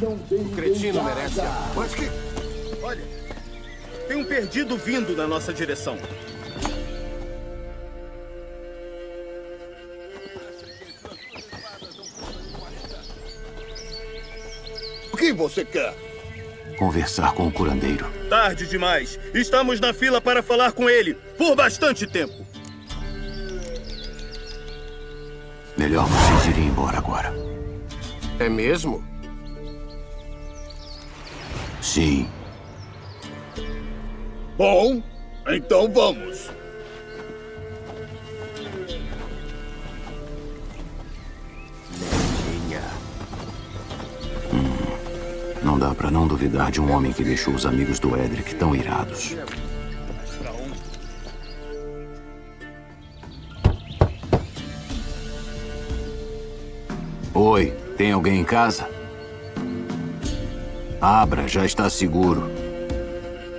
O cretino merece a... Mas que... Olha, tem um perdido vindo na nossa direção. O que você quer? Conversar com o curandeiro. Tarde demais. Estamos na fila para falar com ele por bastante tempo. Melhor vocês irem embora agora. É mesmo? Sim. Bom, então vamos. Não dá pra não duvidar de um homem que deixou os amigos do Edric tão irados. Oi, tem alguém em casa? Abra, já está seguro.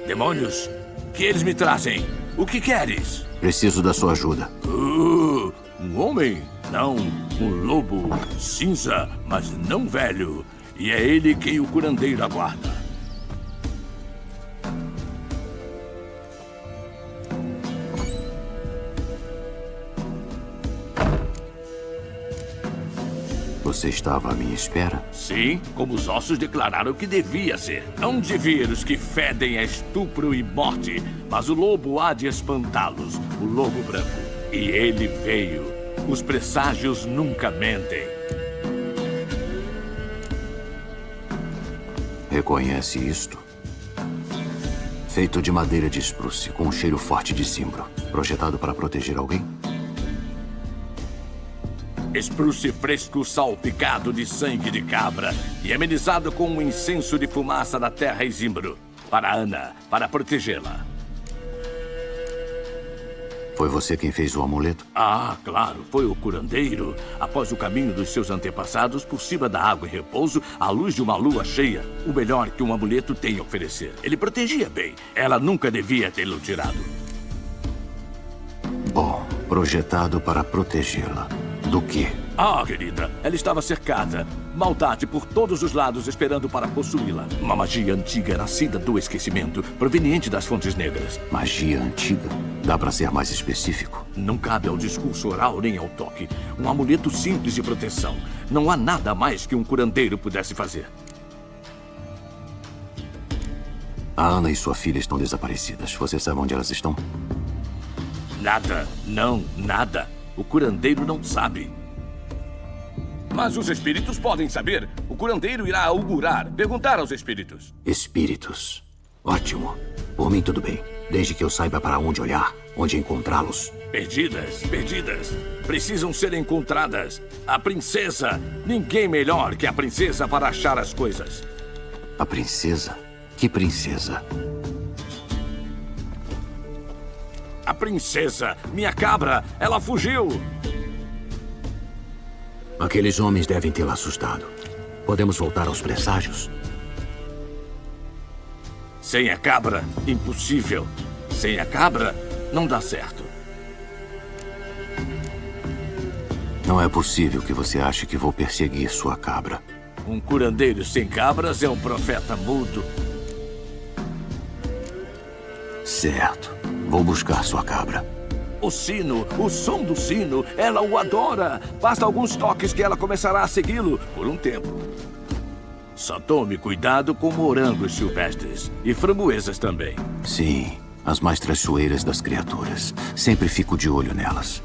Demônios, que eles me trazem? O que queres? Preciso da sua ajuda. Um homem? Não, um lobo cinza, mas não velho. E é ele quem o curandeiro aguarda. Você estava à minha espera? Sim, como os ossos declararam que devia ser. Hão de vir os que fedem a estupro e morte, mas o lobo há de espantá-los, o lobo branco. E ele veio. Os presságios nunca mentem. Reconhece isto? Feito de madeira de espruce, com um cheiro forte de cimbro. Projetado para proteger alguém? Espruce fresco salpicado de sangue de cabra e amenizado com um incenso de fumaça da terra e zimbro. Para Ana, para protegê-la. Foi você quem fez o amuleto? Ah, claro, foi o curandeiro. Após o caminho dos seus antepassados, por cima da água e repouso, à luz de uma lua cheia, o melhor que um amuleto tem a oferecer. Ele protegia bem. Ela nunca devia tê-lo tirado. Bom, projetado para protegê-la. Do quê? Ah, querida, ela estava cercada. Maldade por todos os lados esperando para possuí-la. Uma magia antiga nascida do esquecimento, proveniente das fontes negras. Magia antiga? Dá para ser mais específico? Não cabe ao discurso oral nem ao toque. Um amuleto simples de proteção. Não há nada mais que um curandeiro pudesse fazer. A Ana e sua filha estão desaparecidas. Você sabe onde elas estão? Nada. Não, nada. O curandeiro não sabe. Mas os espíritos podem saber. O curandeiro irá augurar, perguntar aos espíritos. Espíritos. Ótimo. Por mim, tudo bem. Desde que eu saiba para onde olhar, onde encontrá-los. Perdidas, perdidas. Precisam ser encontradas. A princesa. Ninguém melhor que a princesa para achar as coisas. A princesa? Que princesa? A princesa, minha cabra, ela fugiu. Aqueles homens devem tê-la assustado. Podemos voltar aos presságios? Sem a cabra, impossível. Sem a cabra, não dá certo. Não é possível que você ache que vou perseguir sua cabra. Um curandeiro sem cabras é um profeta mudo. Certo. Vou buscar sua cabra. O sino, o som do sino, ela o adora. Basta alguns toques que ela começará a segui-lo por um tempo. Só tome cuidado com morangos silvestres e framboesas também. Sim, as mais traiçoeiras das criaturas. Sempre fico de olho nelas.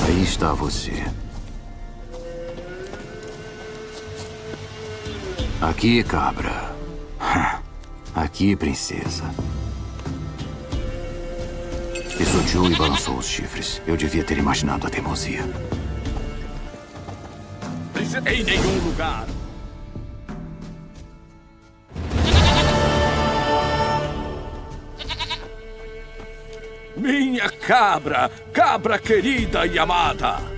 Aí está você. Aqui, cabra. Aqui, princesa. Pisoteou e balançou os chifres. Eu devia ter imaginado a teimosia. Em nenhum lugar. Minha cabra, cabra querida e amada.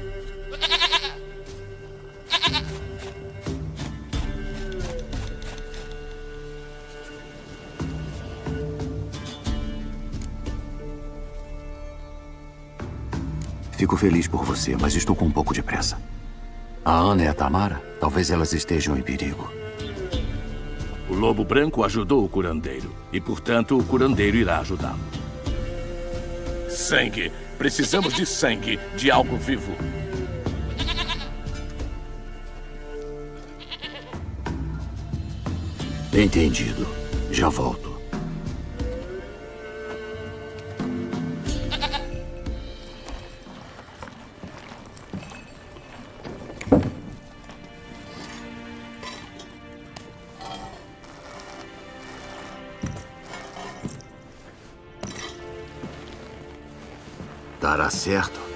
Fico feliz por você, mas estou com um pouco de pressa. A Ana e a Tamara? Talvez elas estejam em perigo. O lobo branco ajudou o curandeiro. E, portanto, o curandeiro irá ajudá-lo. Sangue. Precisamos de sangue. De algo vivo. Entendido. Já volto. Dará certo?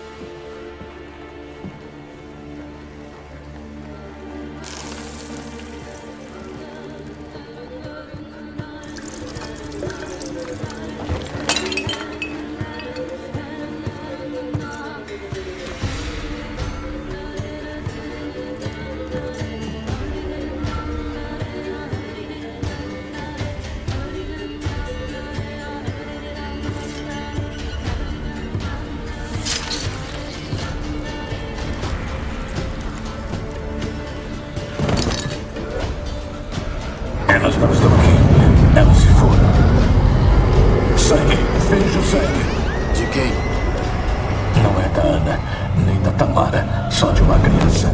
Elas não estão aqui. Elas se foram. Sangue. Vejo sangue. De quem? Não é da Ana, nem da Tamara. Só de uma criança.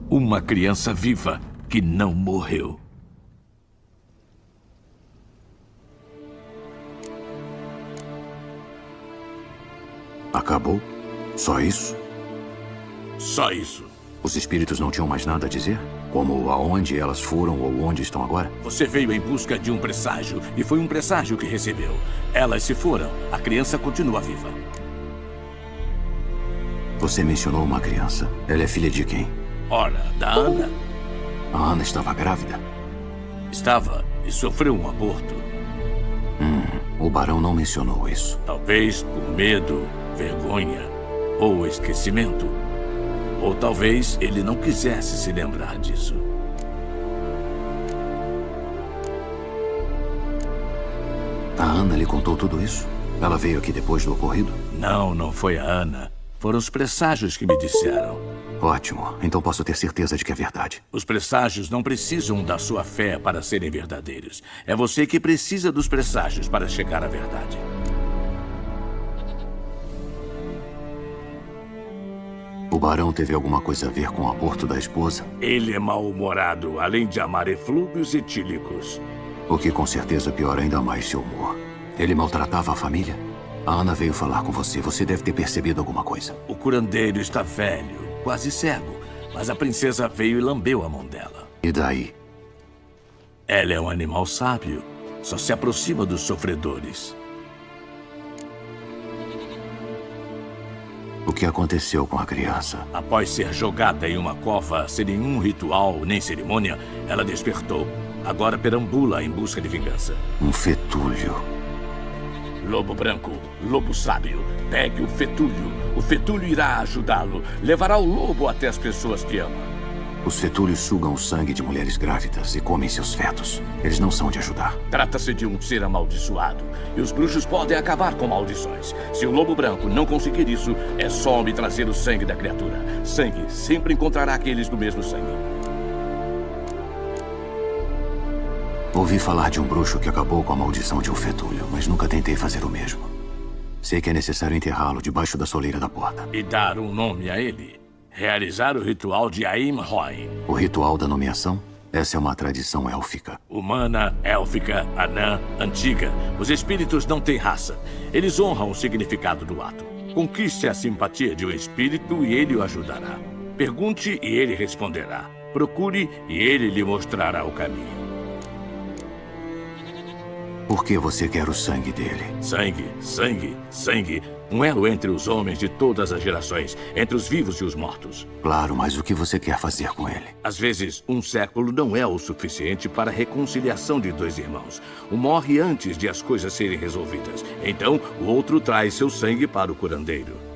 Uma criança viva que não morreu. Acabou? Só isso? Só isso. Os espíritos não tinham mais nada a dizer? Como aonde elas foram ou onde estão agora? Você veio em busca de um presságio, e foi um presságio que recebeu. Elas se foram. A criança continua viva. Você mencionou uma criança. Ela é filha de quem? Ora, da Ana. A Ana estava grávida? Estava e sofreu um aborto. O barão não mencionou isso. Talvez por medo, vergonha ou esquecimento. Ou talvez ele não quisesse se lembrar disso. A Ana lhe contou tudo isso? Ela veio aqui depois do ocorrido? Não, não foi a Ana. Foram os presságios que me disseram. Ótimo. Então posso ter certeza de que é verdade. Os presságios não precisam da sua fé para serem verdadeiros. É você que precisa dos presságios para chegar à verdade. O barão teve alguma coisa a ver com o aborto da esposa? Ele é mal-humorado, além de amar eflúvios etílicos. O que com certeza piora ainda mais seu humor. Ele maltratava a família? A Ana veio falar com você. Você deve ter percebido alguma coisa. O curandeiro está velho, quase cego. Mas a princesa veio e lambeu a mão dela. E daí? Ela é um animal sábio. Só se aproxima dos sofredores. O que aconteceu com a criança? Após ser jogada em uma cova sem nenhum ritual nem cerimônia, ela despertou. Agora perambula em busca de vingança. Um fetúlio. Lobo branco, lobo sábio, pegue o fetúlio. O fetúlio irá ajudá-lo. Levará o lobo até as pessoas que ama. Os fetúlios sugam o sangue de mulheres grávidas e comem seus fetos. Eles não são de ajudar. Trata-se de um ser amaldiçoado. E os bruxos podem acabar com maldições. Se o lobo branco não conseguir isso, é só me trazer o sangue da criatura. Sangue sempre encontrará aqueles do mesmo sangue. Ouvi falar de um bruxo que acabou com a maldição de um fetúlio, mas nunca tentei fazer o mesmo. Sei que é necessário enterrá-lo debaixo da soleira da porta. E dar um nome a ele. Realizar o ritual de Aim Hoin. O ritual da nomeação? Essa é uma tradição élfica. Humana, élfica, anã, antiga. Os espíritos não têm raça. Eles honram o significado do ato. Conquiste a simpatia de um espírito e ele o ajudará. Pergunte e ele responderá. Procure e ele lhe mostrará o caminho. Por que você quer o sangue dele? Sangue, sangue, sangue. Um elo entre os homens de todas as gerações, entre os vivos e os mortos. Claro, mas o que você quer fazer com ele? Às vezes, um século não é o suficiente para a reconciliação de dois irmãos. Um morre antes de as coisas serem resolvidas. Então, o outro traz seu sangue para o curandeiro.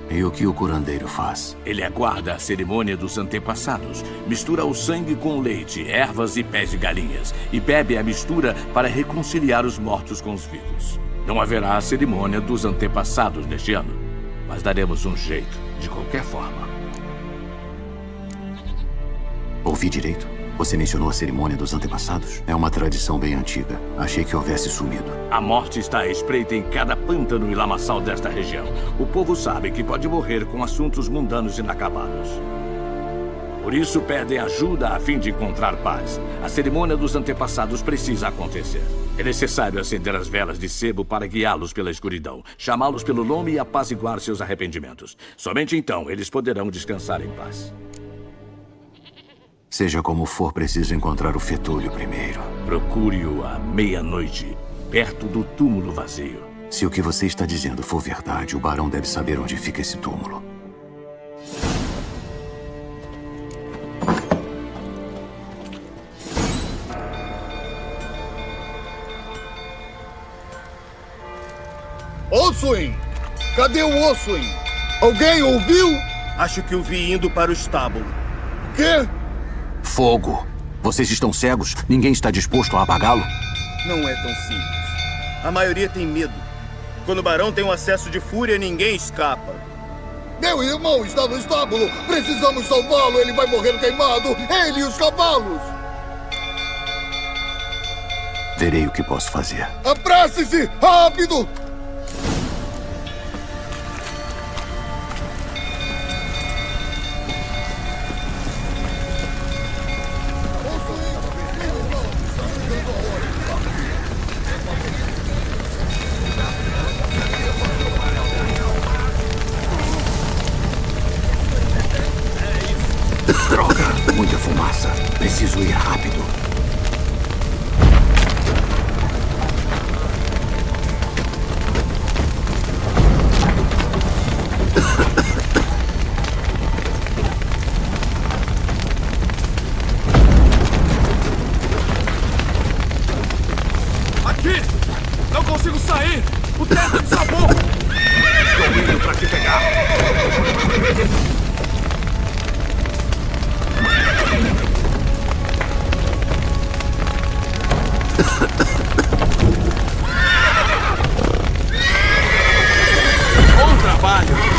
E o que o curandeiro faz? Ele aguarda a cerimônia dos antepassados, mistura o sangue com leite, ervas e pés de galinhas, e bebe a mistura para reconciliar os mortos com os vivos. Não haverá a cerimônia dos antepassados neste ano, mas daremos um jeito, de qualquer forma. Ouvi direito? Você mencionou a cerimônia dos antepassados? É uma tradição bem antiga. Achei que houvesse sumido. A morte está à espreita em cada pântano e lamaçal desta região. O povo sabe que pode morrer com assuntos mundanos inacabados. Por isso pedem ajuda a fim de encontrar paz. A cerimônia dos antepassados precisa acontecer. É necessário acender as velas de sebo para guiá-los pela escuridão, chamá-los pelo nome e apaziguar seus arrependimentos. Somente então eles poderão descansar em paz. Seja como for, preciso encontrar o fetulho primeiro. Procure-o à meia-noite, perto do túmulo vazio. Se o que você está dizendo for verdade, o barão deve saber onde fica esse túmulo. Oswin! Cadê o Oswin? Alguém ouviu? Acho que o vi indo para o estábulo. Quê? Fogo! Vocês estão cegos? Ninguém está disposto a apagá-lo? Não é tão simples. A maioria tem medo. Quando o barão tem um acesso de fúria, ninguém escapa. Meu irmão está no estábulo! Precisamos salvá-lo! Ele vai morrer queimado! Ele e os cavalos! Verei o que posso fazer. Apresse-se! Rápido! Droga! Muita fumaça. Preciso ir rápido. Aqui! Não consigo sair! O teto desabou! Estou indo para te pegar! Bom trabalho!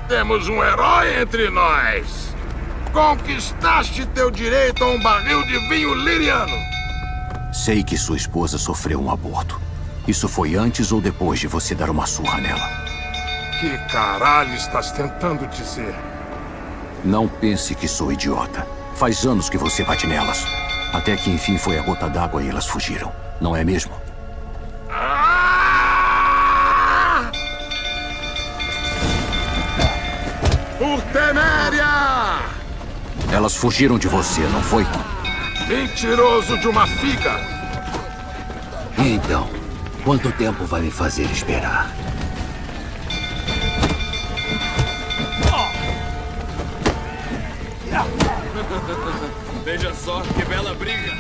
Temos um herói entre nós. Conquistaste teu direito a um barril de vinho liriano. Sei que sua esposa sofreu um aborto. Isso foi antes ou depois de você dar uma surra nela? Que caralho estás tentando dizer? Não pense que sou idiota. Faz anos que você bate nelas. Até que enfim foi a gota d'água e elas fugiram. Não é mesmo? Por Teméria! Elas fugiram de você, não foi? Mentiroso de uma figa! Então, quanto tempo vai me fazer esperar? Veja só que bela briga!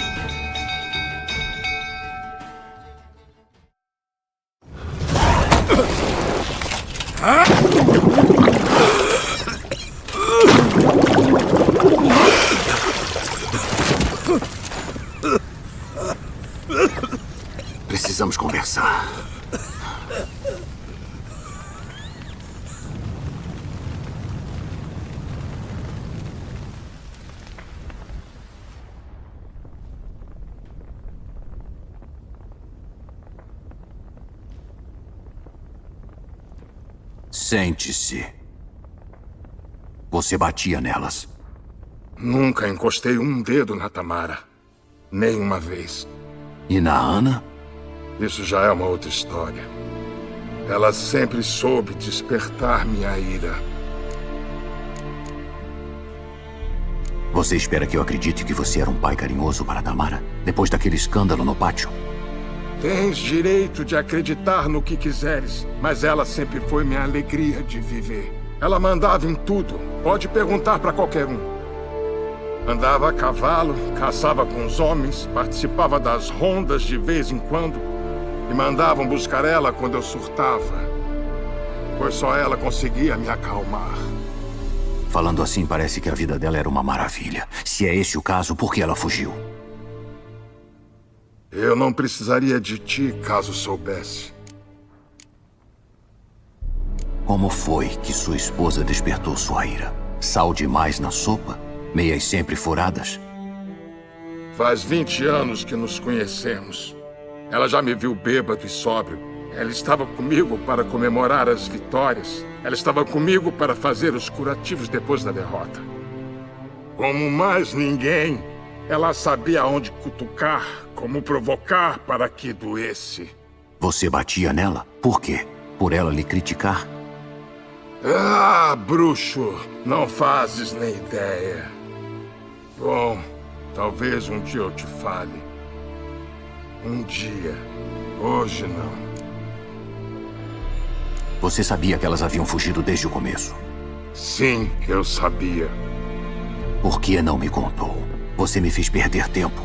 Precisamos conversar. Sente-se. Você batia nelas. Nunca encostei um dedo na Tamara. Nem uma vez. E na Ana? Isso já é uma outra história. Ela sempre soube despertar minha ira. Você espera que eu acredite que você era um pai carinhoso para Tamara? Depois daquele escândalo no pátio? Tens direito de acreditar no que quiseres, mas ela sempre foi minha alegria de viver. Ela mandava em tudo. Pode perguntar para qualquer um. Andava a cavalo, caçava com os homens, participava das rondas de vez em quando e mandavam buscar ela quando eu surtava, pois só ela conseguia me acalmar. Falando assim, parece que a vida dela era uma maravilha. Se é esse o caso, por que ela fugiu? Eu não precisaria de ti caso soubesse. Como foi que sua esposa despertou sua ira? Sal demais na sopa? Meias sempre furadas? Faz 20 anos que nos conhecemos. Ela já me viu bêbado e sóbrio. Ela estava comigo para comemorar as vitórias. Ela estava comigo para fazer os curativos depois da derrota. Como mais ninguém, ela sabia onde cutucar, como provocar para que doesse. Você batia nela? Por quê? Por ela lhe criticar? Ah, bruxo, não fazes nem ideia. Bom, talvez um dia eu te fale. Um dia. Hoje não. Você sabia que elas haviam fugido desde o começo? Sim, eu sabia. Por que não me contou? Você me fez perder tempo.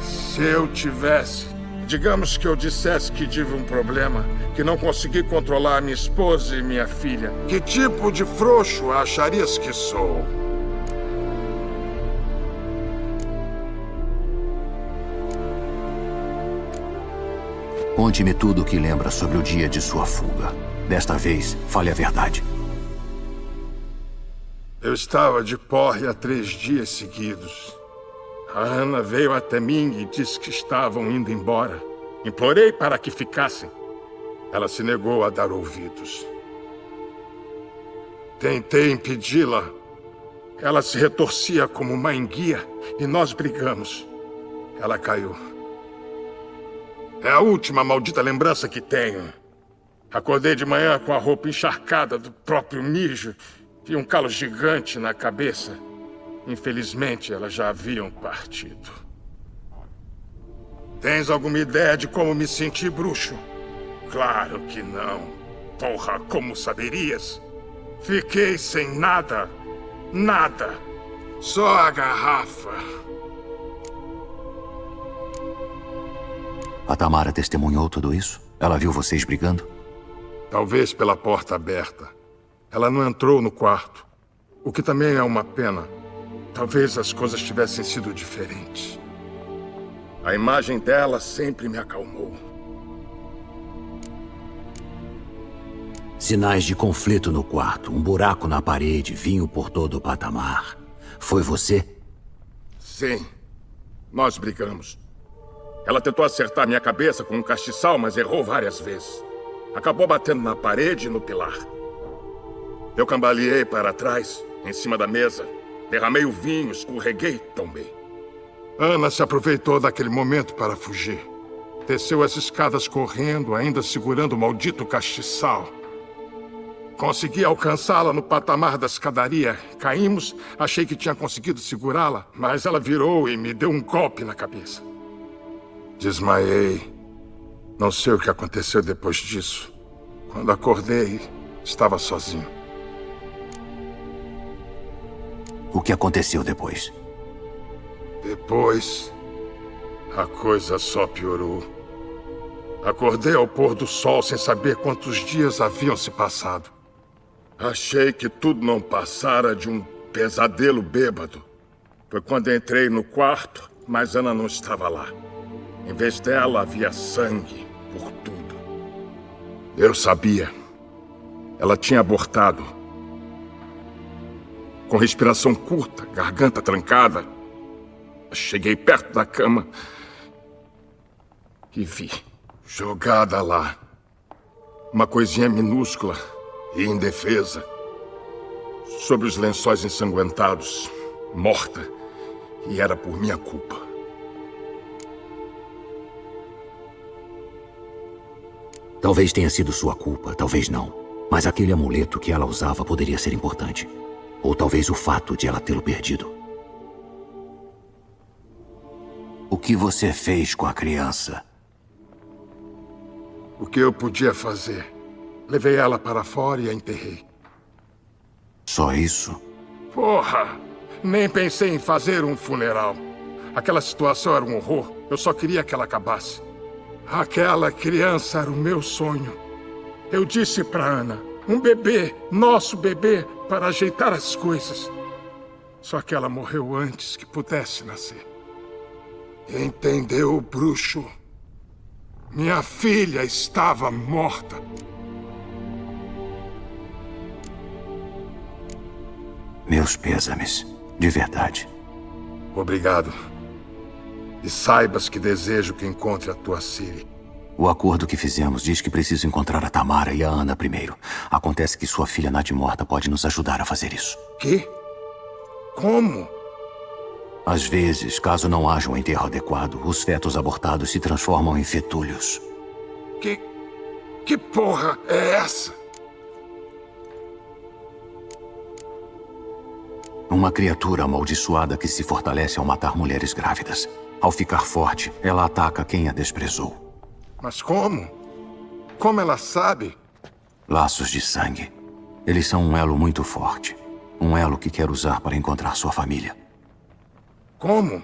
Se eu tivesse... Digamos que eu dissesse que tive um problema, que não consegui controlar a minha esposa e minha filha. Que tipo de frouxo acharias que sou? Conte-me tudo o que lembra sobre o dia de sua fuga. Desta vez, fale a verdade. Eu estava de porre há 3 dias seguidos. A Ana veio até mim e disse que estavam indo embora. Implorei para que ficassem. Ela se negou a dar ouvidos. Tentei impedi-la. Ela se retorcia como uma enguia e nós brigamos. Ela caiu. É a última maldita lembrança que tenho. Acordei de manhã com a roupa encharcada do próprio mijo e um calo gigante na cabeça. Infelizmente, elas já haviam partido. Tens alguma ideia de como me senti, bruxo? Claro que não. Porra, como saberias? Fiquei sem nada. Nada. Só a garrafa. A Tamara testemunhou tudo isso? Ela viu vocês brigando? Talvez pela porta aberta. Ela não entrou no quarto. O que também é uma pena. Talvez as coisas tivessem sido diferentes. A imagem dela sempre me acalmou. Sinais de conflito no quarto, um buraco na parede, vinho por todo o patamar. Foi você? Sim. Nós brigamos. Ela tentou acertar minha cabeça com um castiçal, mas errou várias vezes. Acabou batendo na parede e no pilar. Eu cambaleei para trás, em cima da mesa. Derramei o vinho, escorreguei e tombei. Ana se aproveitou daquele momento para fugir. Desceu as escadas correndo, ainda segurando o maldito castiçal. Consegui alcançá-la no patamar da escadaria. Caímos, achei que tinha conseguido segurá-la, mas ela virou e me deu um golpe na cabeça. Desmaiei. Não sei o que aconteceu depois disso. Quando acordei, estava sozinho. O que aconteceu depois? Depois, a coisa só piorou. Acordei ao pôr do sol sem saber quantos dias haviam se passado. Achei que tudo não passara de um pesadelo bêbado. Foi quando entrei no quarto, mas Ana não estava lá. Em vez dela, havia sangue por tudo. Eu sabia. Ela tinha abortado. Com respiração curta, garganta trancada. Cheguei perto da cama e vi, jogada lá, uma coisinha minúscula e indefesa, sobre os lençóis ensanguentados, morta, e era por minha culpa. Talvez tenha sido sua culpa, talvez não. Mas aquele amuleto que ela usava poderia ser importante. Ou talvez o fato de ela tê-lo perdido. O que você fez com a criança? O que eu podia fazer? Levei ela para fora e a enterrei. Só isso? Porra! Nem pensei em fazer um funeral. Aquela situação era um horror. Eu só queria que ela acabasse. Aquela criança era o meu sonho. Eu disse para Ana, um bebê, nosso bebê, para ajeitar as coisas. Só que ela morreu antes que pudesse nascer. Entendeu, bruxo? Minha filha estava morta. Meus pêsames, de verdade. Obrigado. E saibas que desejo que encontre a tua Ciri. O acordo que fizemos diz que preciso encontrar a Tamara e a Ana primeiro. Acontece que sua filha Natimorta pode nos ajudar a fazer isso. Quê? Como? Às vezes, caso não haja um enterro adequado, os fetos abortados se transformam em fetúlios. Que porra é essa? Uma criatura amaldiçoada que se fortalece ao matar mulheres grávidas. Ao ficar forte, ela ataca quem a desprezou. Mas como? Como ela sabe? Laços de sangue. Eles são um elo muito forte. Um elo que quer usar para encontrar sua família. Como?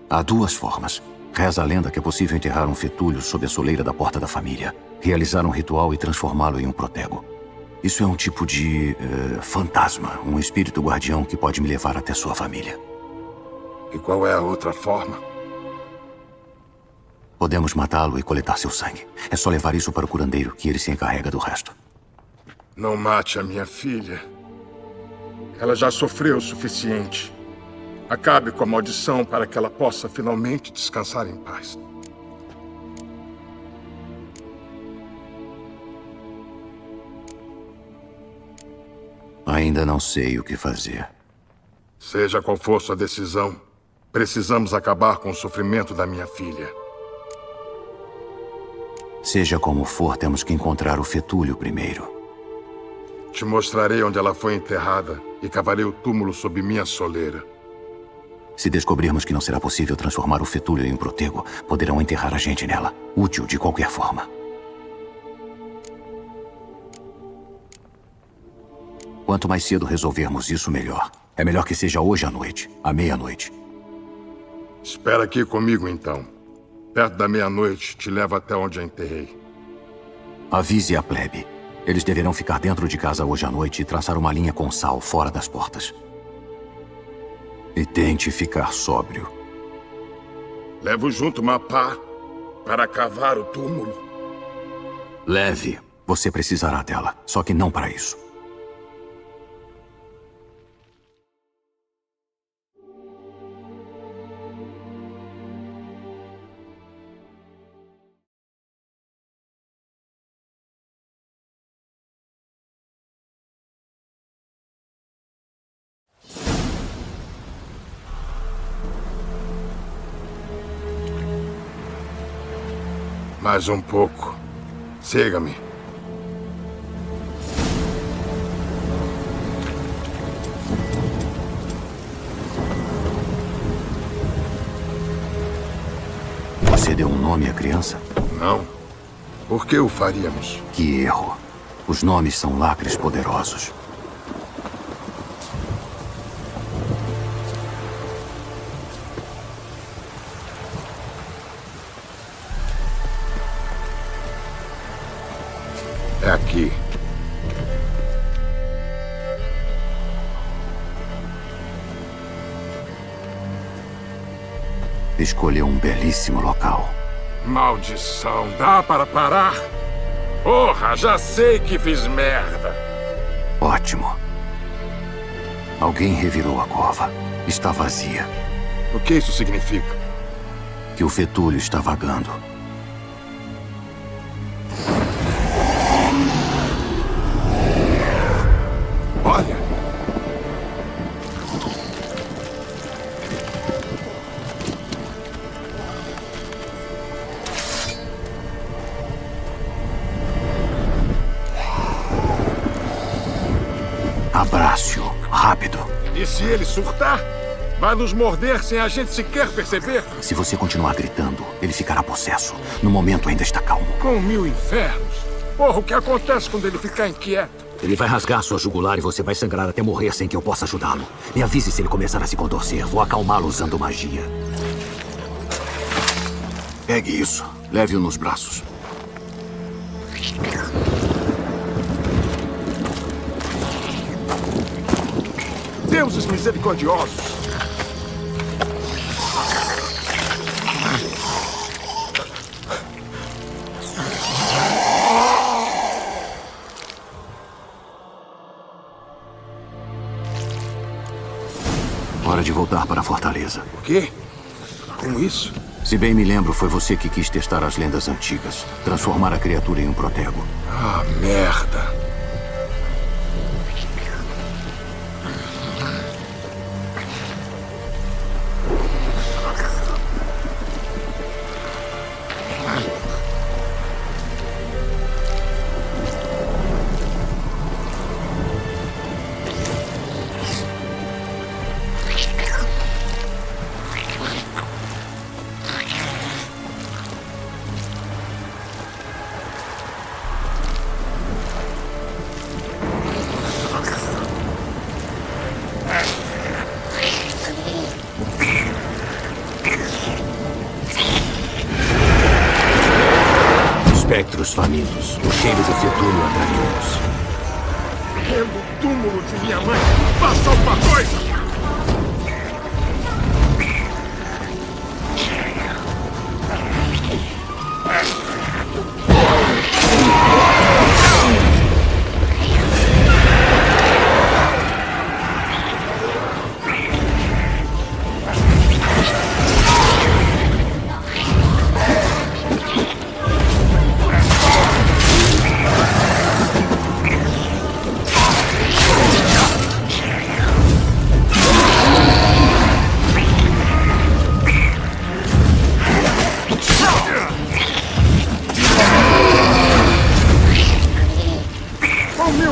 Há duas formas. Reza a lenda que é possível enterrar um fetúlio sob a soleira da porta da família, realizar um ritual e transformá-lo em um protego. Isso é um tipo de fantasma, um espírito guardião que pode me levar até sua família. E qual é a outra forma? Podemos matá-lo e coletar seu sangue. É só levar isso para o curandeiro, que ele se encarrega do resto. Não mate a minha filha. Ela já sofreu o suficiente. Acabe com a maldição para que ela possa finalmente descansar em paz. Ainda não sei o que fazer. Seja qual for sua decisão, precisamos acabar com o sofrimento da minha filha. Seja como for, temos que encontrar o fetúlio primeiro. Te mostrarei onde ela foi enterrada e cavarei o túmulo sob minha soleira. Se descobrirmos que não será possível transformar o fetúlio em um protego, poderão enterrar a gente nela. Útil de qualquer forma. Quanto mais cedo resolvermos isso, melhor. É melhor que seja hoje à noite, à meia-noite. Espera aqui comigo, então. Perto da meia-noite, te levo até onde a enterrei. Avise a plebe. Eles deverão ficar dentro de casa hoje à noite e traçar uma linha com sal fora das portas. E tente ficar sóbrio. Levo junto uma pá para cavar o túmulo. Leve. Você precisará dela, só que não para isso. Mais um pouco. Siga-me. Você deu um nome à criança? Não. Por que o faríamos? Que erro. Os nomes são lacres poderosos. É aqui. Escolheu um belíssimo local. Maldição, dá para parar? Porra, já sei que fiz merda. Ótimo. Alguém revirou a cova. Está vazia. O que isso significa? Que o fetúlio está vagando. Olha! Abrace-o. Rápido. E se ele surtar? Vai nos morder sem a gente sequer perceber? Se você continuar gritando, ele ficará possesso. No momento ainda está calmo. Com 1000 infernos. Porra, o que acontece quando ele ficar inquieto? Ele vai rasgar sua jugular e você vai sangrar até morrer sem que eu possa ajudá-lo. Me avise se ele começar a se contorcer. Vou acalmá-lo usando magia. Pegue isso. Leve-o nos braços. Deuses misericordiosos. Hora de voltar para a fortaleza. O quê? Com isso? Se bem me lembro, foi você que quis testar as lendas antigas. Transformar a criatura em um protego. Ah, merda. Espectros famintos. O cheiro do fetúnio atraiu-os. Pelo túmulo de minha mãe, faça alguma coisa!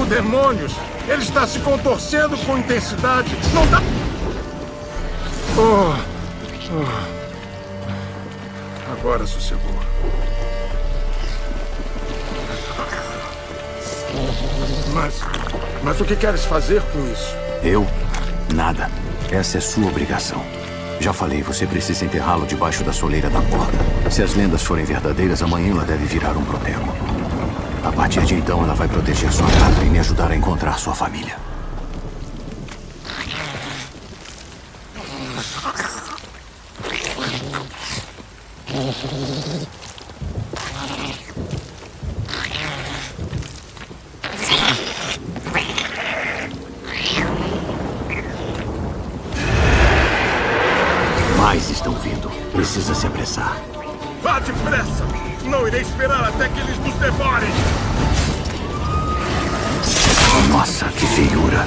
Demônios! Ele está se contorcendo com intensidade. Não dá... Agora sossegou. Mas o que queres fazer com isso? Eu? Nada. Essa é sua obrigação. Já falei, você precisa enterrá-lo debaixo da soleira da porta. Se as lendas forem verdadeiras, amanhã ela deve virar um protego. A partir de então, ela vai proteger sua casa e me ajudar a encontrar sua família. Mais estão vindo. Precisa se apressar. Vá depressa! Não irei esperar até que eles nos devorem! Nossa, que feiura!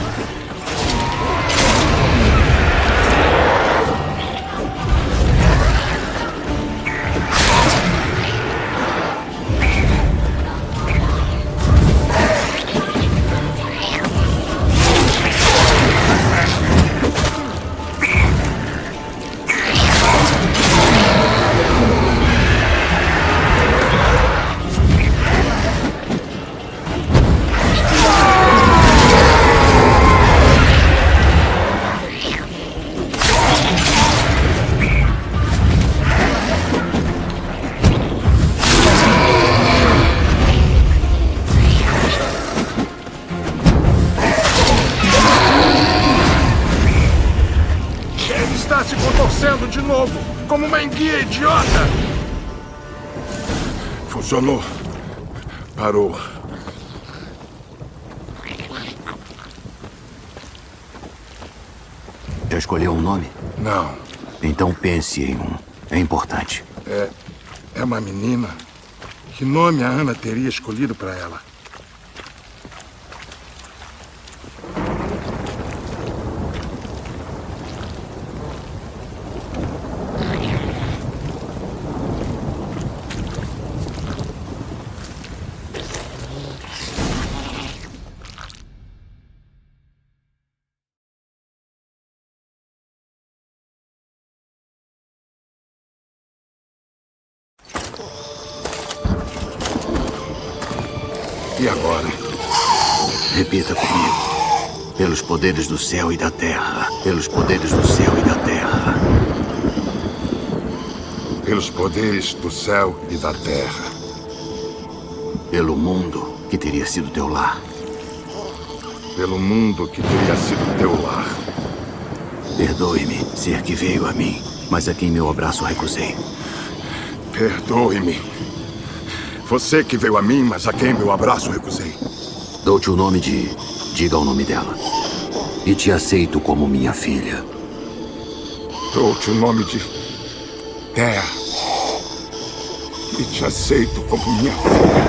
Se contorcendo de novo, como uma enguia idiota! Funcionou. Parou. Já escolheu um nome? Não. Então pense em um. É importante. É uma menina. Que nome a Ana teria escolhido para ela? E agora? Repita comigo. Pelos poderes do céu e da terra. Pelos poderes do céu e da terra. Pelos poderes do céu e da terra. Pelo mundo que teria sido teu lar. Pelo mundo que teria sido teu lar. Perdoe-me, ser que veio a mim, mas a quem meu abraço recusei. Perdoe-me. Você que veio a mim, mas a quem meu abraço recusei. Dou-te o nome de... Diga o nome dela. E te aceito como minha filha. Dou-te o nome de... Terra. E te aceito como minha filha.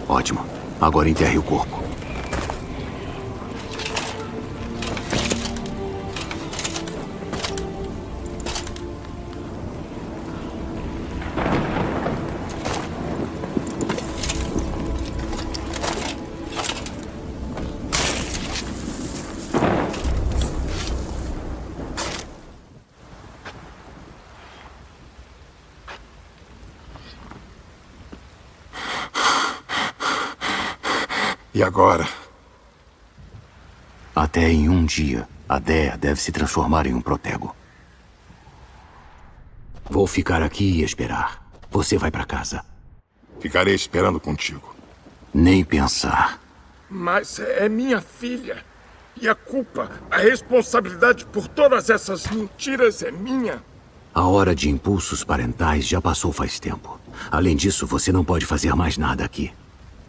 Ótimo. Agora enterre o corpo. E agora? Até em um dia, a Dea deve se transformar em um protego. Vou ficar aqui e esperar. Você vai pra casa. Ficarei esperando contigo. Nem pensar. Mas é minha filha. E a culpa, a responsabilidade por todas essas mentiras é minha. A hora de impulsos parentais já passou faz tempo. Além disso, você não pode fazer mais nada aqui.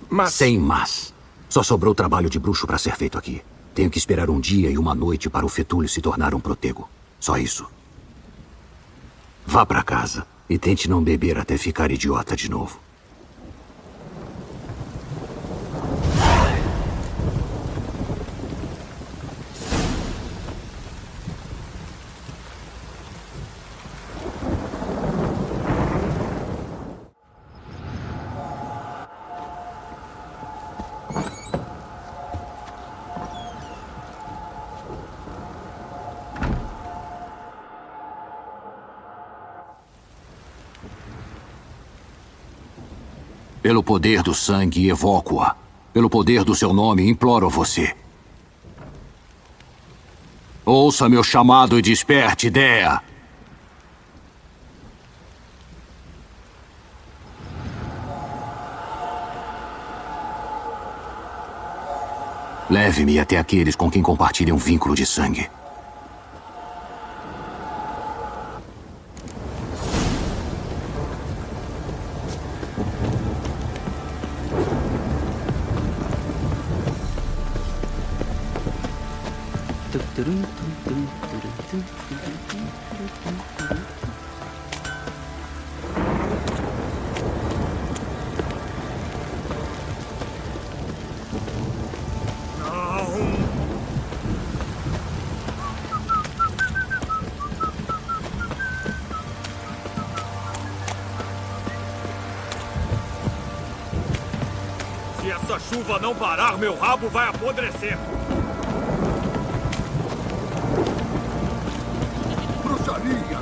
Mas... Sem mas. Só sobrou trabalho de bruxo pra ser feito aqui. Tenho que esperar um dia e uma noite para o fetúlio se tornar um protego. Só isso. Vá pra casa e tente não beber até ficar idiota de novo. Pelo poder do sangue, evoco-a. Pelo poder do seu nome, imploro a você. Ouça meu chamado e desperte, Dea. Leve-me até aqueles com quem compartilha um vínculo de sangue. Se essa chuva não parar, meu rabo vai apodrecer. Bruxaria!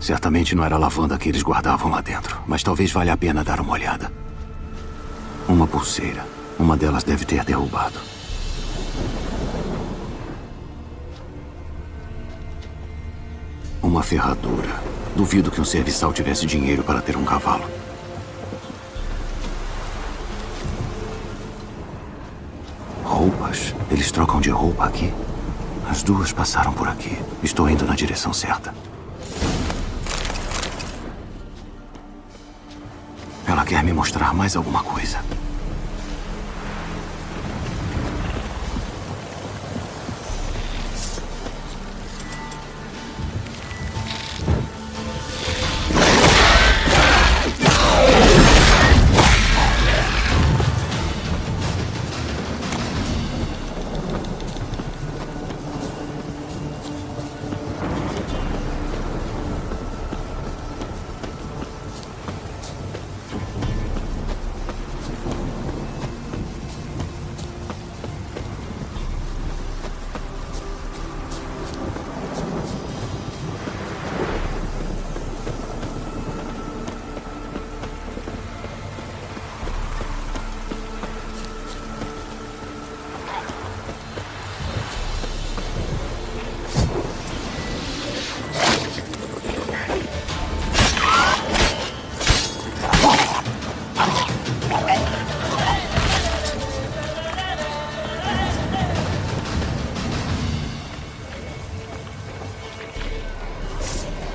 Certamente não era a lavanda que eles guardavam lá dentro, mas talvez valha a pena dar uma olhada. Uma pulseira. Uma delas deve ter derrubado. Uma ferradura. Duvido que um serviçal tivesse dinheiro para ter um cavalo. Roupas? Eles trocam de roupa aqui? As duas passaram por aqui. Estou indo na direção certa. Ela quer me mostrar mais alguma coisa.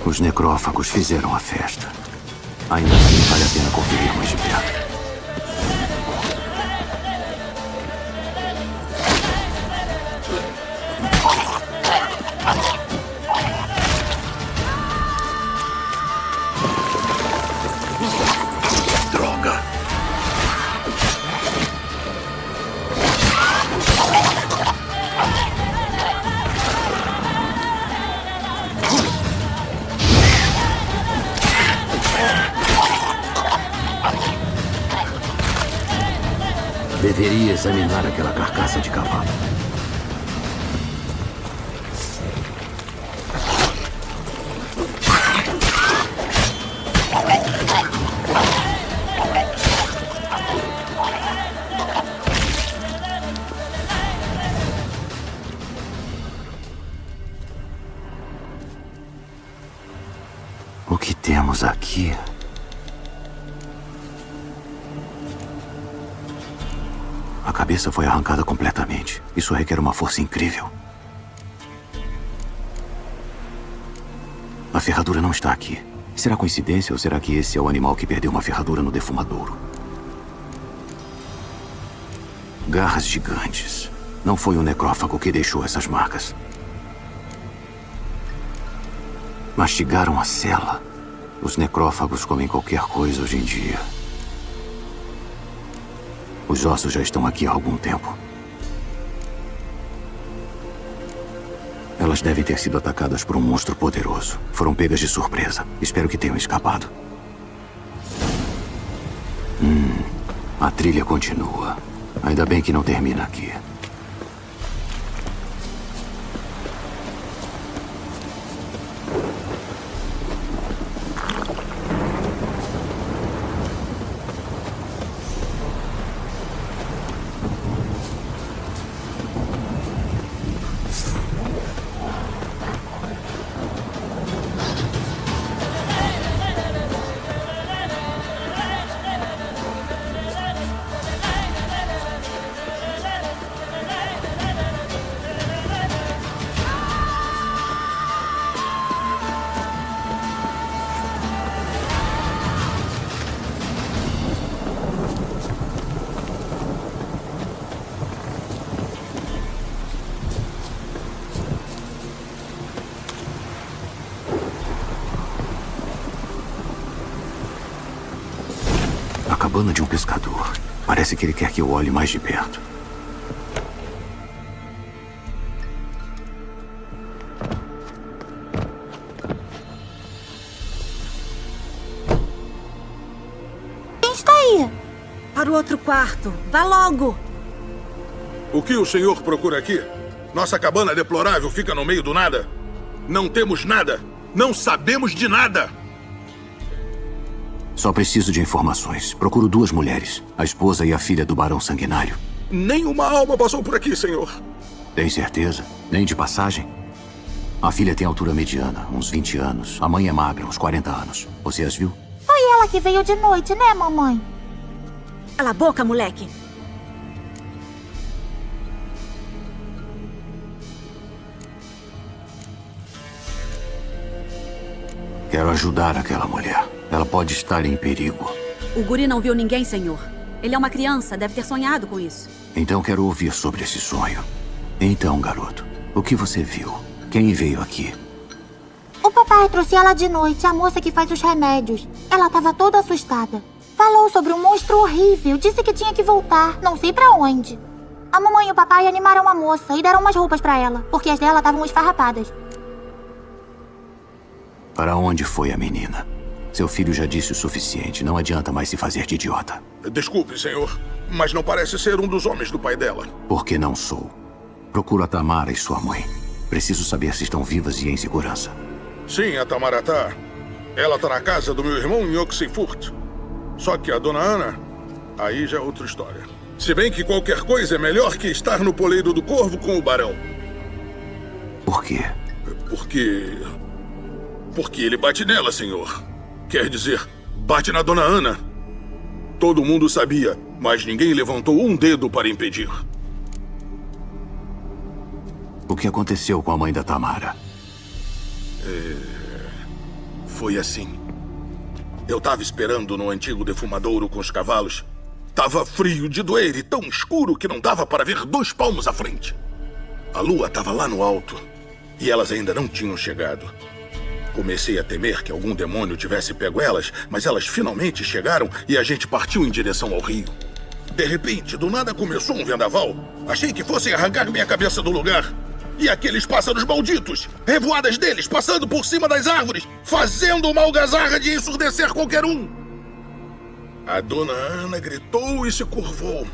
Os necrófagos fizeram a festa. Ainda assim, vale a pena conferir mais de perto. Droga! Deveria examinar aquela carcaça de cavalo. O que temos aqui? A cabeça foi arrancada completamente. Isso requer uma força incrível. A ferradura não está aqui. Será coincidência ou será que esse é o animal que perdeu uma ferradura no defumadouro? Garras gigantes. Não foi um necrófago que deixou essas marcas. Mastigaram a cela. Os necrófagos comem qualquer coisa hoje em dia. Os ossos já estão aqui há algum tempo. Elas devem ter sido atacadas por um monstro poderoso. Foram pegas de surpresa. Espero que tenham escapado. A trilha continua. Ainda bem que não termina aqui. A cabana de um pescador. Parece que ele quer que eu olhe mais de perto. Quem está aí? Para o outro quarto. Vá logo! O que o senhor procura aqui? Nossa cabana deplorável fica no meio do nada. Não temos nada. Não sabemos de nada! Só preciso de informações. Procuro 2 mulheres, a esposa e a filha do Barão Sanguinário. Nenhuma alma passou por aqui, senhor. Tem certeza? Nem de passagem? A filha tem altura mediana, uns 20 anos. A mãe é magra, uns 40 anos. Você as viu? Foi ela que veio de noite, né, mamãe? Cala a boca, moleque. Quero ajudar aquela mulher. Ela pode estar em perigo. O guri não viu ninguém, senhor. Ele é uma criança, deve ter sonhado com isso. Então quero ouvir sobre esse sonho. Então, garoto, o que você viu? Quem veio aqui? O papai trouxe ela de noite, a moça que faz os remédios. Ela estava toda assustada. Falou sobre um monstro horrível, disse que tinha que voltar, não sei pra onde. A mamãe e o papai animaram a moça e deram umas roupas pra ela, porque as dela estavam esfarrapadas. Para onde foi a menina? Seu filho já disse o suficiente. Não adianta mais se fazer de idiota. Desculpe, senhor, mas não parece ser um dos homens do pai dela. Porque não sou. Procuro a Tamara e sua mãe. Preciso saber se estão vivas e em segurança. Sim, a Tamara tá. Ela tá na casa do meu irmão em Oxenfurt. Só que a dona Ana, aí já é outra história. Se bem que qualquer coisa é melhor que estar no poleiro do Corvo com o Barão. Por quê? Porque ele bate nela, senhor. Quer dizer, bate na dona Ana. Todo mundo sabia, mas ninguém levantou um dedo para impedir. O que aconteceu com a mãe da Tamara? Foi assim. Eu tava esperando no antigo defumadouro com os cavalos. Tava frio de doer e tão escuro que não dava para ver 2 palmos à frente. A lua tava lá no alto e elas ainda não tinham chegado. Comecei a temer que algum demônio tivesse pego elas, mas elas finalmente chegaram e a gente partiu em direção ao rio. De repente, do nada começou um vendaval. Achei que fossem arrancar minha cabeça do lugar. E aqueles pássaros malditos, revoadas deles passando por cima das árvores, fazendo uma algazarra de ensurdecer qualquer um. A dona Ana gritou e se curvou.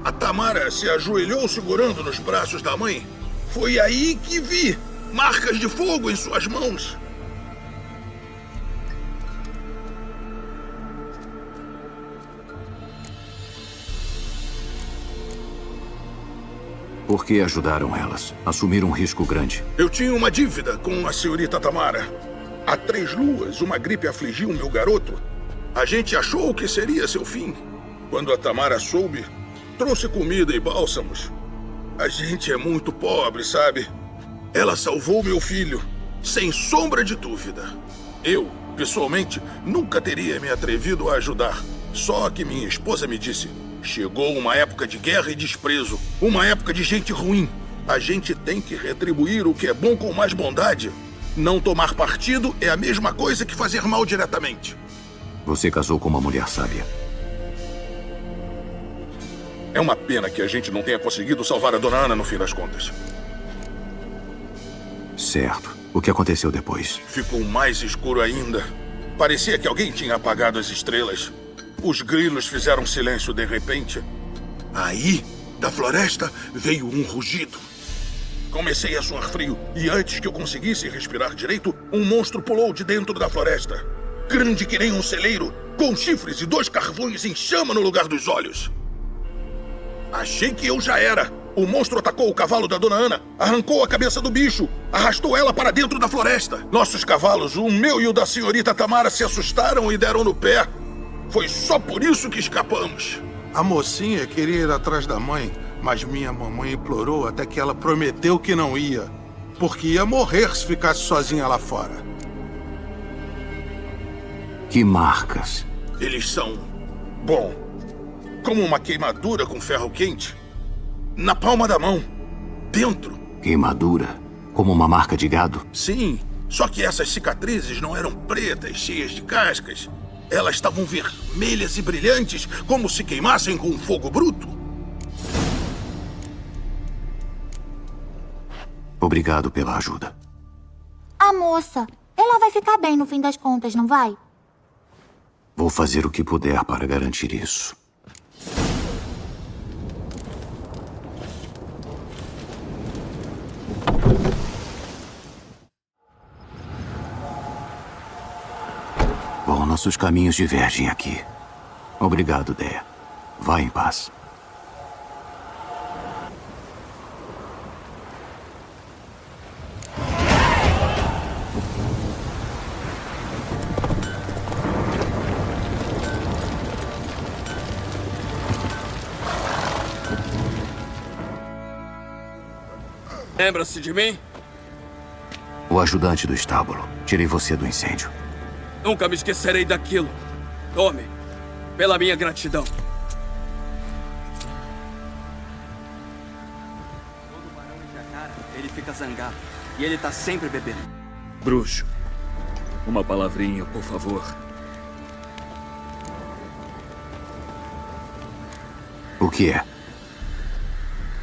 A Tamara se ajoelhou segurando nos braços da mãe. Foi aí que vi marcas de fogo em suas mãos. Por que ajudaram elas? Assumiram um risco grande. Eu tinha uma dívida com a senhorita Tamara. Há 3 luas, uma gripe afligiu meu garoto. A gente achou que seria seu fim. Quando a Tamara soube, trouxe comida e bálsamos. A gente é muito pobre, sabe? Ela salvou meu filho, sem sombra de dúvida. Eu, pessoalmente, nunca teria me atrevido a ajudar. Só que minha esposa me disse: chegou uma época de guerra e desprezo, uma época de gente ruim. A gente tem que retribuir o que é bom com mais bondade. Não tomar partido é a mesma coisa que fazer mal diretamente. Você casou com uma mulher sábia. É uma pena que a gente não tenha conseguido salvar a dona Ana no fim das contas. Certo. O que aconteceu depois? Ficou mais escuro ainda. Parecia que alguém tinha apagado as estrelas. Os grilos fizeram silêncio de repente. Aí, da floresta, veio um rugido. Comecei a suar frio e antes que eu conseguisse respirar direito, um monstro pulou de dentro da floresta. Grande que nem um celeiro, com chifres e 2 carvões em chama no lugar dos olhos. Achei que eu já era. O monstro atacou o cavalo da dona Ana, arrancou a cabeça do bicho, arrastou ela para dentro da floresta. Nossos cavalos, o meu e o da senhorita Tamara, se assustaram e deram no pé. Foi só por isso que escapamos. A mocinha queria ir atrás da mãe, mas minha mamãe implorou até que ela prometeu que não ia, porque ia morrer se ficasse sozinha lá fora. Que marcas? Eles são, bom, como uma queimadura com ferro quente. Na palma da mão. Dentro. Queimadura? Como uma marca de gado? Sim, só que essas cicatrizes não eram pretas, cheias de cascas. Elas estavam vermelhas e brilhantes, como se queimassem com fogo bruto. Obrigado pela ajuda. A moça, ela vai ficar bem no fim das contas, não vai? Vou fazer o que puder para garantir isso. Nossos caminhos divergem aqui. Obrigado, Dea. Vá em paz. Lembra-se de mim? O ajudante do estábulo. Tirei você do incêndio. Nunca me esquecerei daquilo. Tome, pela minha gratidão. Quando o barão enche a cara, ele fica zangado. E ele tá sempre bebendo. Bruxo, uma palavrinha, por favor. O que é?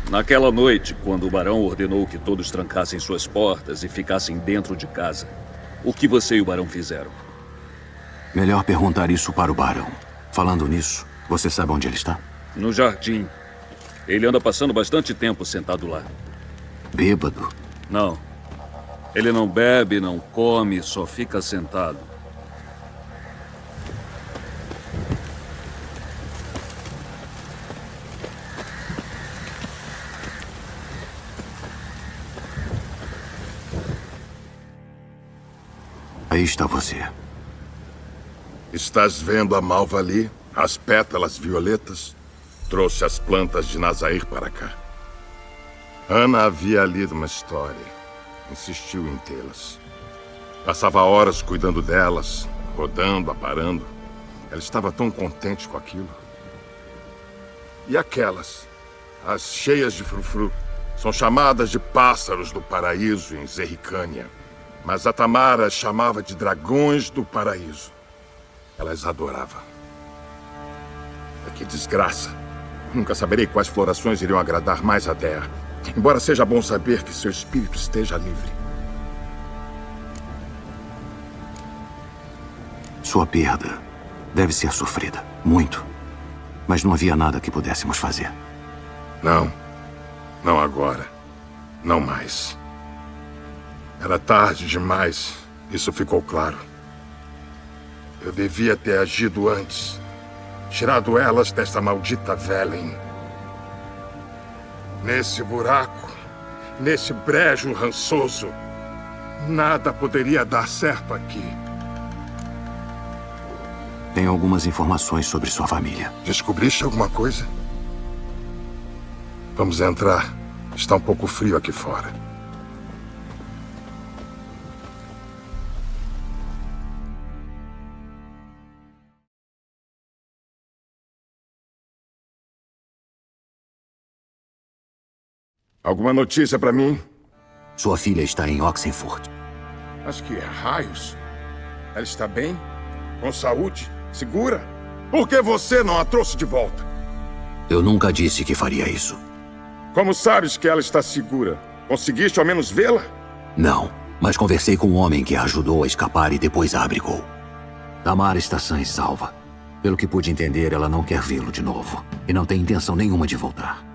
Naquela noite, quando o barão ordenou que todos trancassem suas portas e ficassem dentro de casa, o que você e o barão fizeram? Melhor perguntar isso para o barão. Falando nisso, você sabe onde ele está? No jardim. Ele anda passando bastante tempo sentado lá. Bêbado? Não. Ele não bebe, não come, só fica sentado. Aí está você. Estás vendo a malva ali? As pétalas violetas? Trouxe as plantas de Nazair para cá. Ana havia lido uma história. Insistiu em tê-las. Passava horas cuidando delas, rodando, aparando. Ela estava tão contente com aquilo. E aquelas, as cheias de frufru, são chamadas de pássaros do paraíso em Zerricânia. Mas a Tamara as chamava de dragões do paraíso. Ela as adorava. Que desgraça. Nunca saberei quais florações iriam agradar mais a Dea. Embora seja bom saber que seu espírito esteja livre. Sua perda deve ser sofrida. Muito. Mas não havia nada que pudéssemos fazer. Não. Não agora. Não mais. Era tarde demais. Isso ficou claro. Eu devia ter agido antes. Tirado elas desta maldita Velen. Nesse buraco, nesse brejo rançoso, nada poderia dar certo aqui. Tenho algumas informações sobre sua família. Descobriste alguma coisa? Vamos entrar. Está um pouco frio aqui fora. Alguma notícia para mim? Sua filha está em Oxenford. Mas que raios? Ela está bem? Com saúde? Segura? Por que você não a trouxe de volta? Eu nunca disse que faria isso. Como sabes que ela está segura? Conseguiste ao menos vê-la? Não, mas conversei com um homem que a ajudou a escapar e depois a abrigou. Tamara está sã e salva. Pelo que pude entender, ela não quer vê-lo de novo. E não tem intenção nenhuma de voltar.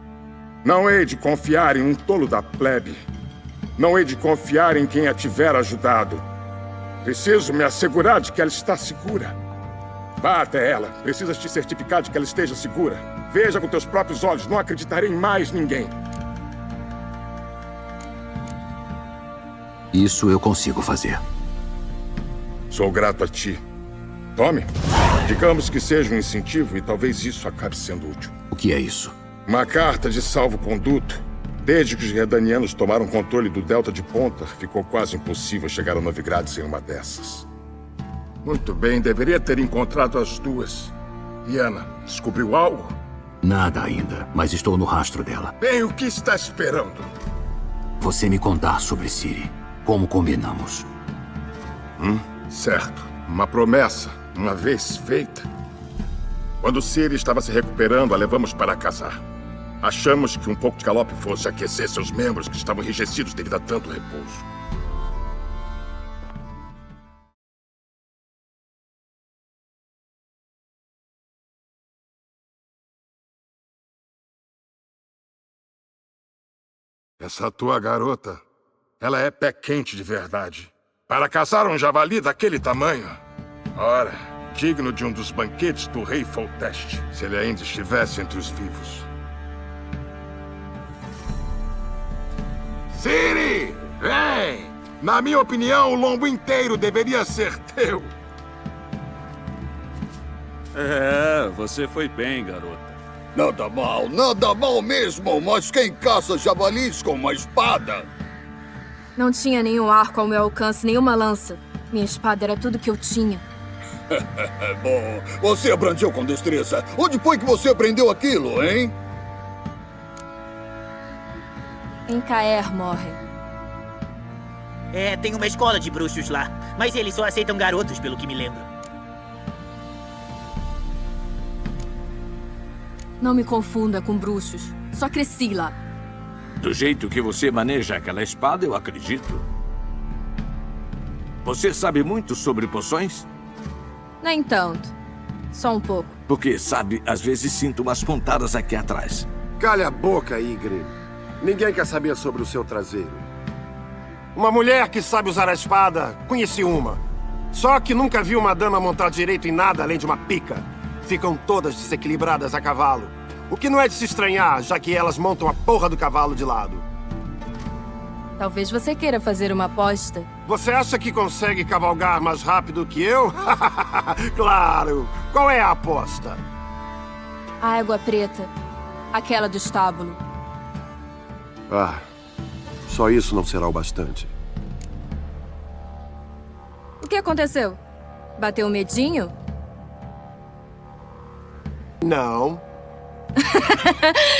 Não hei de confiar em um tolo da plebe. Não hei de confiar em quem a tiver ajudado. Preciso me assegurar de que ela está segura. Vá até ela. Precisas te certificar de que ela esteja segura. Veja com teus próprios olhos. Não acreditarei em mais ninguém. Isso eu consigo fazer. Sou grato a ti. Tome. Digamos que seja um incentivo e talvez isso acabe sendo útil. O que é isso? Uma carta de salvo-conduto. Desde que os redanianos tomaram controle do Delta de Ponta, ficou quase impossível chegar a Novigrad sem uma dessas. Muito bem, deveria ter encontrado as duas. E Ana, descobriu algo? Nada ainda, mas estou no rastro dela. Bem, o que está esperando? Você me contar sobre Ciri, como combinamos. Certo. Uma promessa, uma vez feita. Quando Ciri estava se recuperando, a levamos para casar. Achamos que um pouco de galope fosse aquecer seus membros que estavam enrijecidos devido a tanto repouso. Essa tua garota, ela é pé quente de verdade. Para caçar um javali daquele tamanho. Ora, digno de um dos banquetes do rei Foltest, se ele ainda estivesse entre os vivos. Ciri! Vem! Na minha opinião, o lombo inteiro deveria ser teu. É, você foi bem, garota. Nada mal mesmo, mas quem caça javalis com uma espada? Não tinha nenhum arco ao meu alcance, nenhuma lança. Minha espada era tudo que eu tinha. Bom, você abrandeu com destreza. Onde foi que você aprendeu aquilo, hein? Em Caer, Morhen. É, tem uma escola de bruxos lá, mas eles só aceitam garotos, pelo que me lembro. Não me confunda com bruxos. Só cresci lá. Do jeito que você maneja aquela espada, eu acredito. Você sabe muito sobre poções? Nem tanto. Só um pouco. Porque, sabe, às vezes sinto umas pontadas aqui atrás. Calha a boca, Ygritte. Ninguém quer saber sobre o seu traseiro. Uma mulher que sabe usar a espada, conheci uma. Só que nunca vi uma dama montar direito em nada além de uma pica. Ficam todas desequilibradas a cavalo. O que não é de se estranhar, já que elas montam a porra do cavalo de lado. Talvez você queira fazer uma aposta. Você acha que consegue cavalgar mais rápido que eu? Claro! Qual é a aposta? A égua preta. Aquela do estábulo. Ah, só isso não será o bastante. O que aconteceu? Bateu um medinho? Não.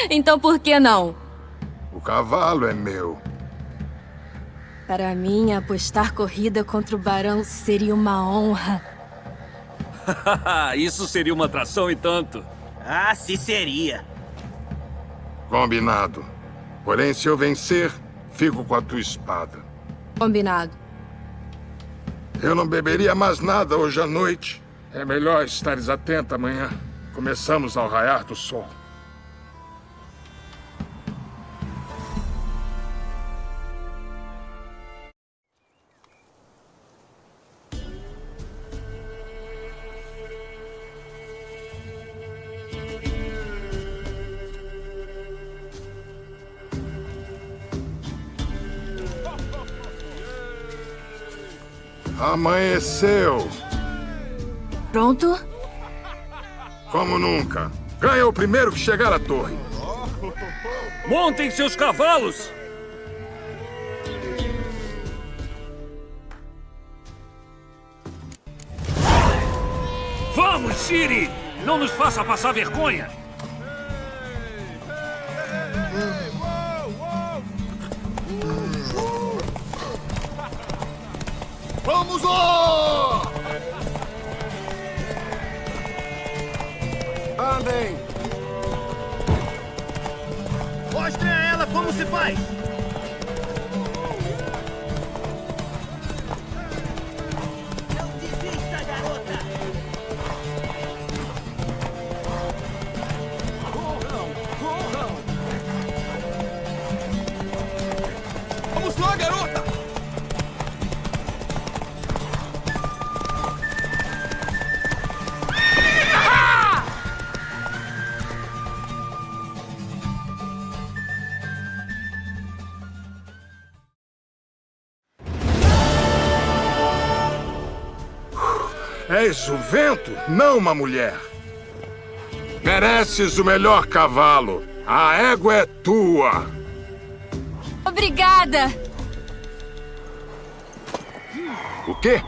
Então por que não? O cavalo é meu. Para mim, apostar corrida contra o barão seria uma honra. Isso seria uma atração e tanto. Ah, se seria. Combinado. Porém, se eu vencer, fico com a tua espada. Combinado. Eu não beberia mais nada hoje à noite. É melhor estares atenta amanhã. Começamos ao raiar do sol. Amanheceu. Pronto? Como nunca. Ganha o primeiro que chegar à torre. Montem seus cavalos! Vamos, Ciri! Não nos faça passar vergonha! Vamos lá! Andem! Mostre a ela como se faz! Não desista, garota! Corram! Vamos lá, garota! És o vento, não uma mulher. Mereces o melhor cavalo. A égua é tua. Obrigada! O quê?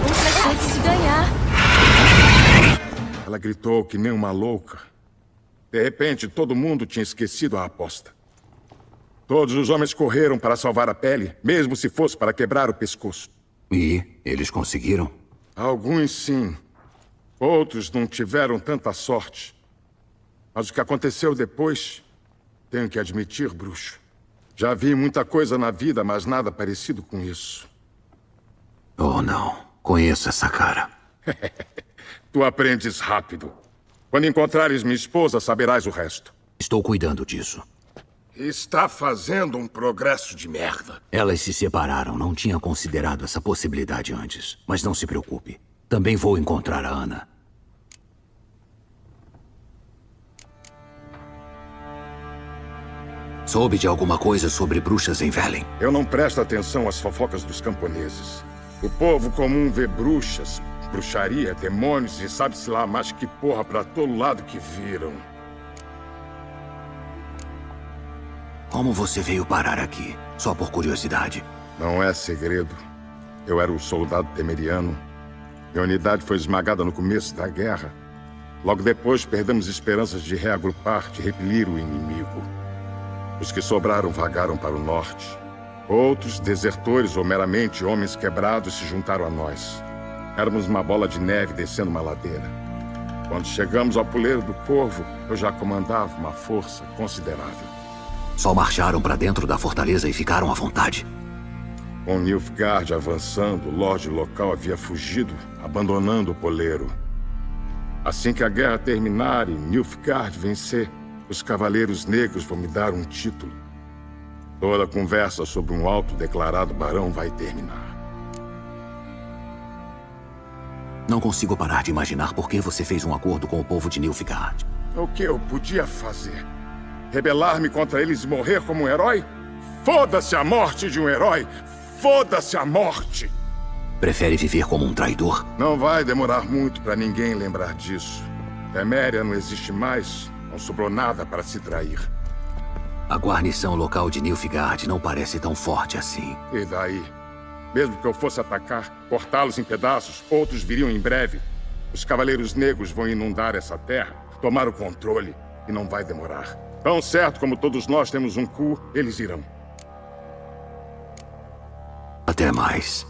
Outra chance de ganhar. Ela gritou que nem uma louca. De repente, todo mundo tinha esquecido a aposta. Todos os homens correram para salvar a pele, mesmo se fosse para quebrar o pescoço. E eles conseguiram? Alguns sim. Outros não tiveram tanta sorte. Mas o que aconteceu depois, tenho que admitir, bruxo. Já vi muita coisa na vida, mas nada parecido com isso. Oh, não. Conheço essa cara. Tu aprendes rápido. Quando encontrares minha esposa, saberás o resto. Estou cuidando disso. Está fazendo um progresso de merda. Elas se separaram. Não tinha considerado essa possibilidade antes. Mas não se preocupe. Também vou encontrar a Ana. Soube de alguma coisa sobre bruxas em Velen? Eu não presto atenção às fofocas dos camponeses. O povo comum vê bruxas, bruxaria, demônios e sabe-se lá mais que porra pra todo lado que viram. Como você veio parar aqui? Só por curiosidade. Não é segredo. Eu era um soldado temeriano. Minha unidade foi esmagada no começo da guerra. Logo depois, perdemos esperanças de reagrupar, de repelir o inimigo. Os que sobraram vagaram para o norte. Outros, desertores ou meramente homens quebrados, se juntaram a nós. Éramos uma bola de neve descendo uma ladeira. Quando chegamos ao Puleiro do Corvo, eu já comandava uma força considerável. Só marcharam para dentro da fortaleza e ficaram à vontade. Com Nilfgaard avançando, o Lorde local havia fugido, abandonando o poleiro. Assim que a guerra terminar e Nilfgaard vencer, os Cavaleiros Negros vão me dar um título. Toda a conversa sobre um autodeclarado barão vai terminar. Não consigo parar de imaginar por que você fez um acordo com o povo de Nilfgaard. O que eu podia fazer? Rebelar-me contra eles e morrer como um herói? Foda-se a morte de um herói! Foda-se a morte! Prefere viver como um traidor? Não vai demorar muito para ninguém lembrar disso. Teméria não existe mais. Não sobrou nada para se trair. A guarnição local de Nilfgaard não parece tão forte assim. E daí? Mesmo que eu fosse atacar, cortá-los em pedaços, outros viriam em breve. Os Cavaleiros Negros vão inundar essa terra, tomar o controle, e não vai demorar. Tão certo como todos nós temos um cu, eles irão. Até mais.